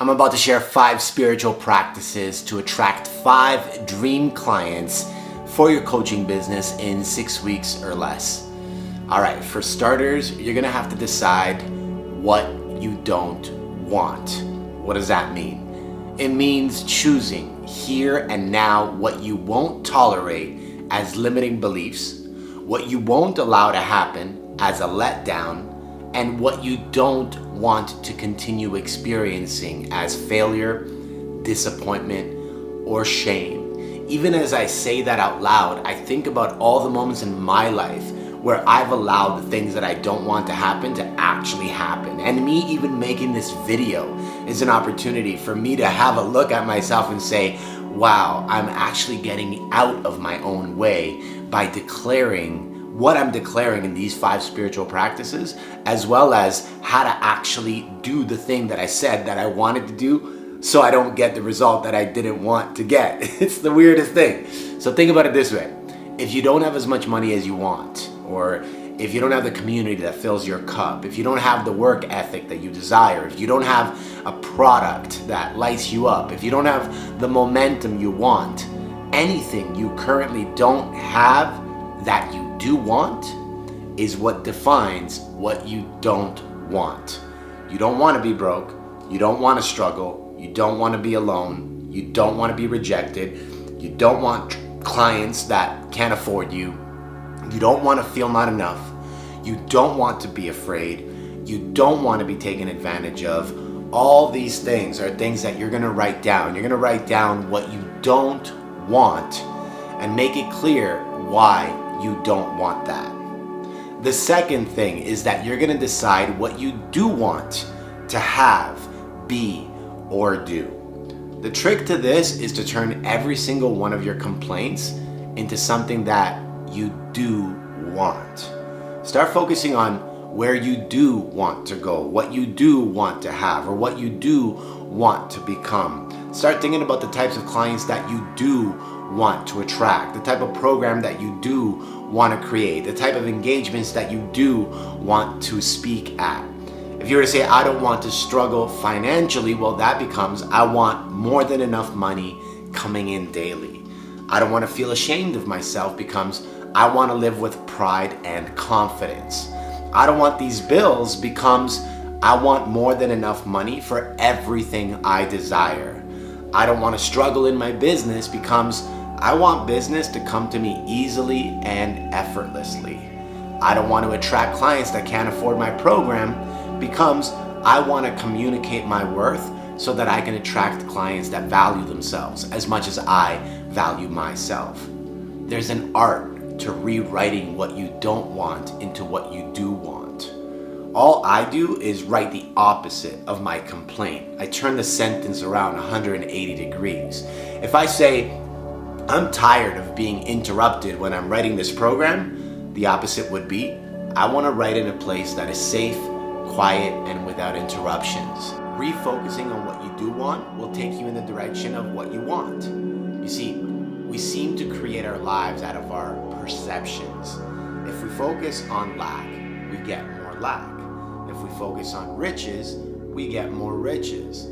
I'm about to share 5 spiritual practices to attract 5 dream clients for your coaching business in 6 weeks or less. All right, for starters, you're gonna have to decide what you don't want. What does that mean? It means choosing here and now what you won't tolerate as limiting beliefs, what you won't allow to happen as a letdown, and what you don't want to continue experiencing as failure, disappointment, or shame. Even as I say that out loud, I think about all the moments in my life where I've allowed the things that I don't want to happen to actually happen. And me even making this video is an opportunity for me to have a look at myself and say, wow, I'm actually getting out of my own way by declaring what I'm declaring in these 5 spiritual practices, as well as how to actually do the thing that I said that I wanted to do so I don't get the result that I didn't want to get. It's the weirdest thing. So think about it this way. If you don't have as much money as you want, or if you don't have the community that fills your cup, if you don't have the work ethic that you desire, if you don't have a product that lights you up, if you don't have the momentum you want, anything you currently don't have that you do want is what defines what you don't want. You don't want to be broke. You don't want to struggle. You don't want to be alone. You don't want to be rejected. You don't want clients that can't afford you. You don't want to feel not enough. You don't want to be afraid. You don't want to be taken advantage of. All these things are things that you're going to write down. You're going to write down what you don't want and make it clear why you don't want that. The second thing is that you're going to decide what you do want to have, be, or do. The trick to this is to turn every single one of your complaints into something that you do want. Start focusing on where you do want to go, what you do want to have, or what you do want to become. Start thinking about the types of clients that you do want to attract, the type of program that you do want to create, the type of engagements that you do want to speak at. If you were to say, I don't want to struggle financially, well, that becomes, I want more than enough money coming in daily. I don't want to feel ashamed of myself becomes, I want to live with pride and confidence. I don't want these bills becomes, I want more than enough money for everything I desire. I don't want to struggle in my business becomes, I want business to come to me easily and effortlessly. I don't want to attract clients that can't afford my program becomes, I want to communicate my worth so that I can attract clients that value themselves as much as I value myself. There's an art to rewriting what you don't want into what you do want. All I do is write the opposite of my complaint. I turn the sentence around 180 degrees. If I say, I'm tired of being interrupted when I'm writing this program, the opposite would be, I want to write in a place that is safe, quiet, and without interruptions. Refocusing on what you do want will take you in the direction of what you want. You see, we seem to create our lives out of our perceptions. If we focus on lack, we get more lack. If we focus on riches, we get more riches.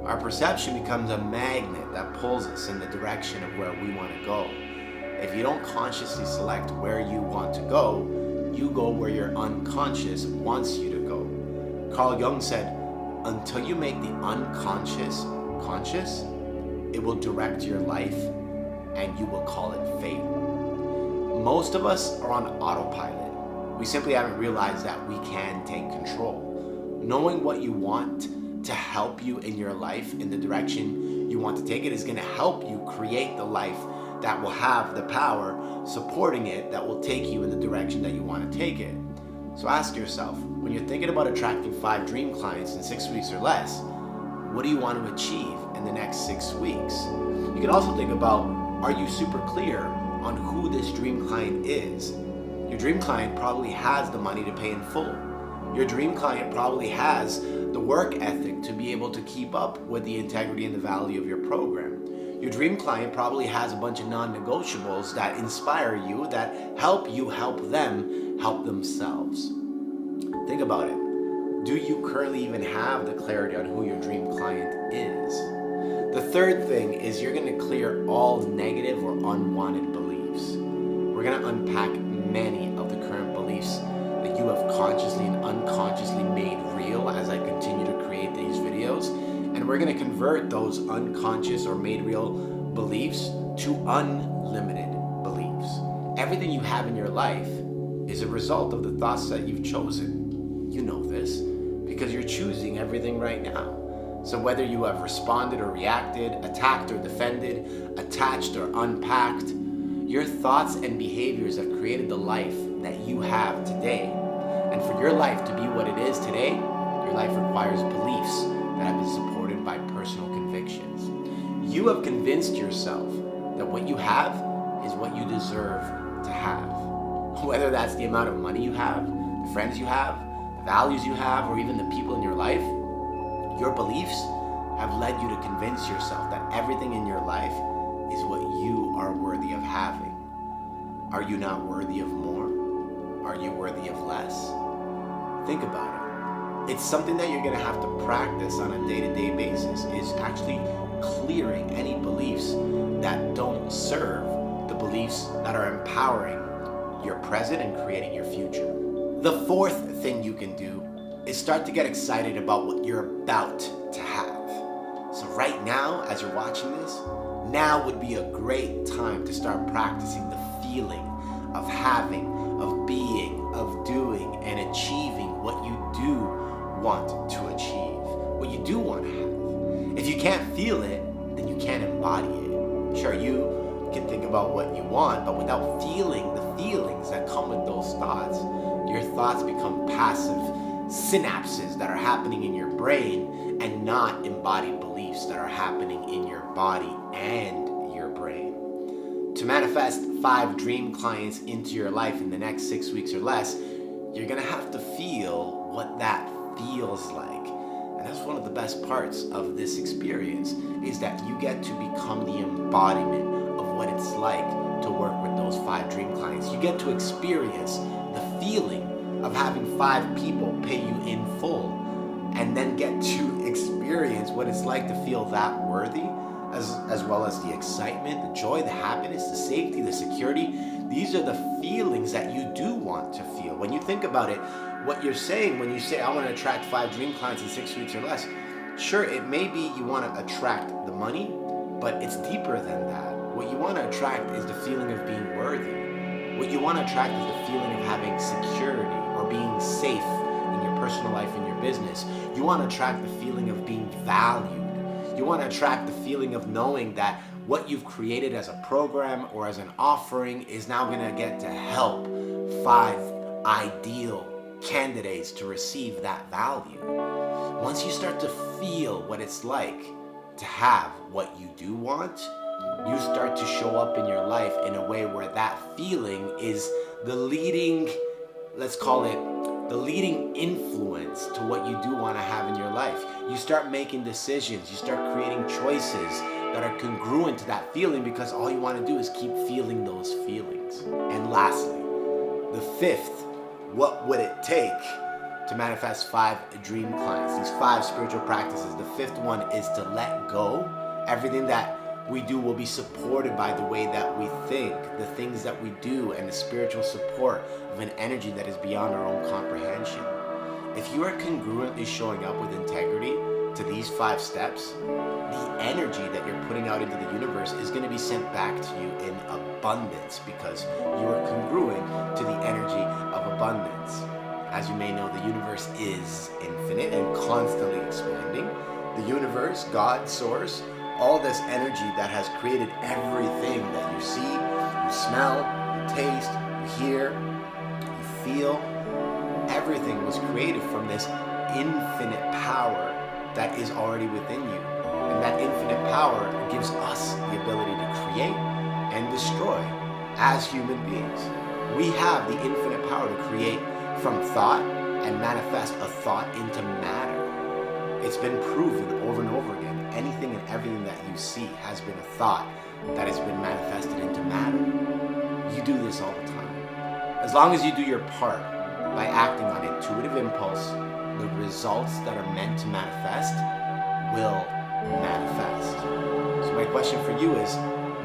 Our perception becomes a magnet that pulls us in the direction of where we want to go. If you don't consciously select where you want to go, you go where your unconscious wants you to go. Carl Jung said, until you make the unconscious conscious, it will direct your life and you will call it fate. Most of us are on autopilot. We simply haven't realized that we can take control. Knowing what you want to help you in your life in the direction you want to take it is going to help you create the life that will have the power supporting it that will take you in the direction that you want to take it. So ask yourself, when you're thinking about attracting 5 dream clients in 6 weeks or less, what do you want to achieve in the next 6 weeks? You can also think about, are you super clear on who this dream client is? Your dream client probably has the money to pay in full. Your dream client probably has the work ethic to be able to keep up with the integrity and the value of your program. Your dream client probably has a bunch of non-negotiables that inspire you, that help you help them help themselves. Think about it. Do you currently even have the clarity on who your dream client is? The third thing is you're going to clear all negative or unwanted beliefs. We're going to unpack many of the current beliefs that you have consciously and unconsciously made real as I continue to create these videos. And we're going to convert those unconscious or made real beliefs to unlimited beliefs. Everything you have in your life is a result of the thoughts that you've chosen. You know this because you're choosing everything right now. So whether you have responded or reacted, attacked or defended, attached or unpacked, your thoughts and behaviors have created the life that you have today. And for your life to be what it is today, your life requires beliefs that have been supported by personal convictions. You have convinced yourself that what you have is what you deserve to have. Whether that's the amount of money you have, the friends you have, the values you have, or even the people in your life, your beliefs have led you to convince yourself that everything in your life is what you are worthy of having. Are you not worthy of more? Are you worthy of less? Think about it. It's something that you're going to have to practice on a day-to-day basis, is actually clearing any beliefs that don't serve the beliefs that are empowering your present and creating your future. The fourth thing you can do is start to get excited about what you're about to have. So right now, as you're watching this, now would be a great time to start practicing the feeling of having, of being, of doing, and achieving what you do want to achieve, what you do want to have. If you can't feel it, then you can't embody it. Sure, you can think about what you want, but without feeling the feelings that come with those thoughts, your thoughts become passive synapses that are happening in your brain and not embodied beliefs that are happening in your body and your brain. To manifest 5 dream clients into your life in the next 6 weeks or less, you're gonna have to feel what that feels like. And that's one of the best parts of this experience, is that you get to become the embodiment of what it's like to work with those 5 dream clients. You get to experience the feeling of having 5 people pay you in full, and then get to experience what it's like to feel that worthy, as well as the excitement, the joy, the happiness, the safety, the security. These are the feelings that you do want to feel. When you think about it, what you're saying when you say, I want to attract 5 dream clients in 6 weeks or less, sure, it may be you want to attract the money, but it's deeper than that. What you want to attract is the feeling of being worthy. What you want to attract is the feeling of having security or being safe in your personal life and your business. You want to attract the feeling of being valued. You want to attract the feeling of knowing that what you've created as a program or as an offering is now going to get to help 5 ideal candidates to receive that value. Once you start to feel what it's like to have what you do want, you start to show up in your life in a way where that feeling is the leading, let's call it, the leading influence to what you do want to have in your life. You start making decisions, you start creating choices that are congruent to that feeling, because all you want to do is keep feeling those feelings. And lastly, the 5th, what would it take to manifest 5 dream clients? These 5 spiritual practices. The 5th one is to let go. Everything that we do will be supported by the way that we think, the things that we do, and the spiritual support of an energy that is beyond our own comprehension. If you are congruently showing up with integrity to these 5 steps, the energy that you're putting out into the universe is going to be sent back to you in abundance, because you are congruent to the energy of abundance. As you may know, the universe is infinite and constantly expanding. The universe, God, Source, all this energy that has created everything that you see, you smell, you taste, you hear, you feel, everything was created from this infinite power that is already within you. And that infinite power gives us the ability to create and destroy as human beings. We have the infinite power to create from thought and manifest a thought into matter. It's been proven over and over again. Anything and everything that you see has been a thought that has been manifested into matter. You do this all the time. As long as you do your part by acting on intuitive impulse, the results that are meant to manifest will manifest. So my question for you is,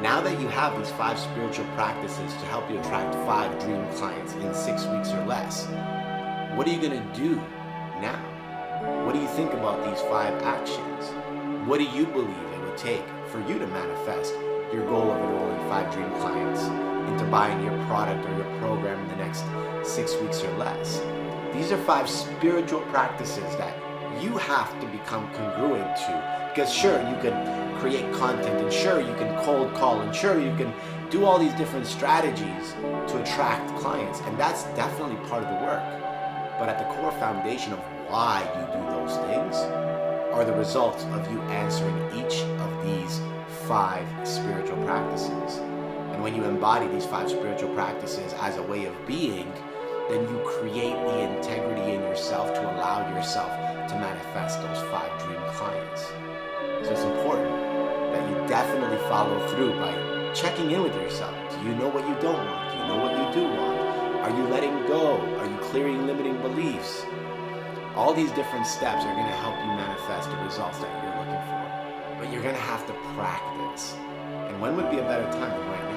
now that you have these 5 spiritual practices to help you attract 5 dream clients in 6 weeks or less, what are you going to do now? What do you think about these 5 actions? What do you believe it would take for you to manifest your goal of enrolling 5 dream clients into buying your product or your program in the next 6 weeks or less? These are 5 spiritual practices that you have to become congruent to. Because sure, you can create content, and sure, you can cold call, and sure, you can do all these different strategies to attract clients, and that's definitely part of the work. But at the core foundation of why you do those things are the results of you answering each of these 5 spiritual practices. And when you embody these 5 spiritual practices as a way of being, then you create the integrity in yourself to allow yourself to manifest those 5 dream clients. So it's important that you definitely follow through by checking in with yourself. Do you know what you don't want? Do you know what you do want? Are you letting go? Are you clearing limiting beliefs? All these different steps are going to help you manifest the results that you're looking for. But you're going to have to practice. And when would be a better time than right now?